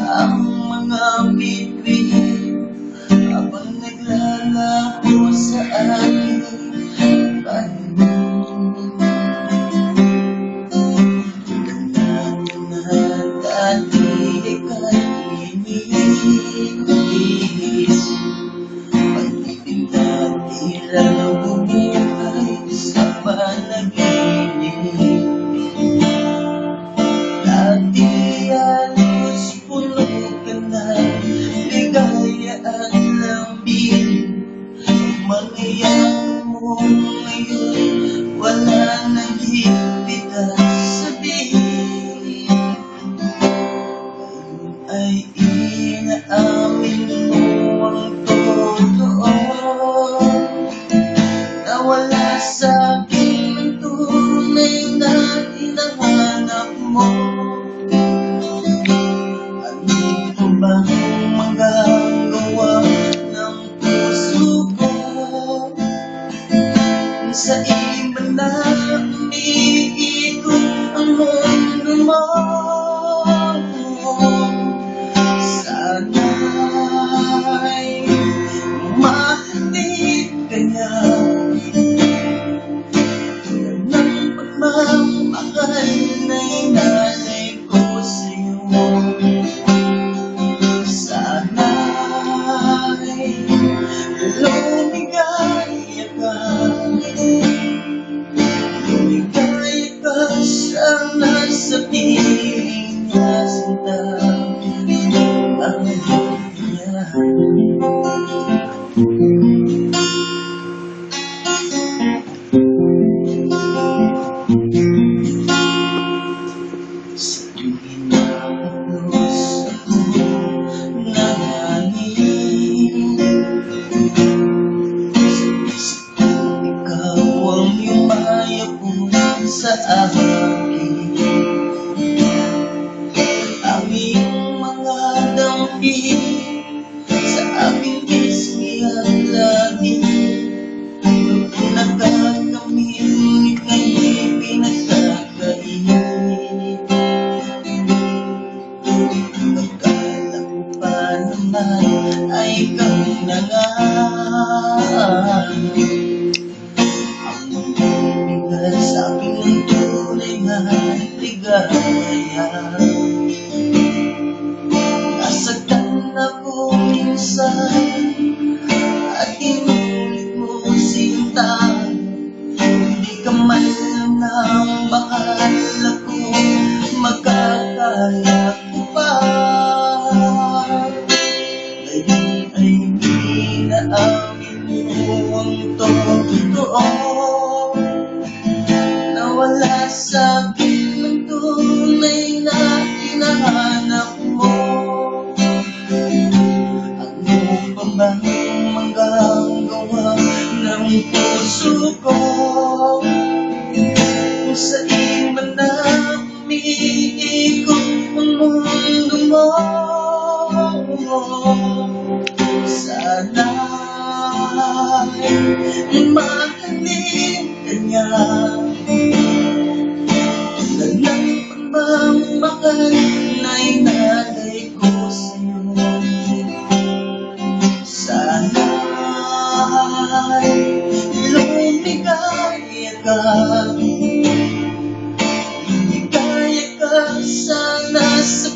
ang mga bituin habang naglalako sa aking panahon. Ganda na dati ika'y iniibig, pag-ibig natin lang bumuhay sa panaginip. Dati halos puno ka na ligaya at lambing, mangyayari mo ngayon wala nang higpit at sabihin. Ngayon ay inaamin mo ang totoo, na wala sa'kin ang tunay na hinahanap mo. Ano pa bang magagawa ng puso ko kung sa iba na umiikot ang mundo mo? Sana'y mahalin ka niya, tulad ng pagmamahal na inalay ko sa'yo. Sana'y lumigaya ka, lumigaya ka sana sa piling na sinta ang niya. Sa tuwing nakapos ako ng hangin, sa isip ko ikaw ang yumayako sa akin. Ang iyong mga dampi sa aking pisngi at labi, noong nagkakamit nga'y pinagkakainit. Akala ko pa naman ay ikaw na nga ang magbibigay sa'kin ng tunay na ligaya. Nasaktan ako minsan at inulit mo sinta, hindi ka man lang ang bahala ko, magkakaya ko pa. Ngayon ay inaamin mo ang totoo, na wala sa'kin ang tunay na hinahanap mo. Ano pa bang magagawa ng puso ko kung sa iba na umiikot ang mundo mo? Sana'y mahalin ka niya, tulad ng pagmamahal na inalay ko sa'yo. Sana'y lumigaya ka, lumigaya ka sana sa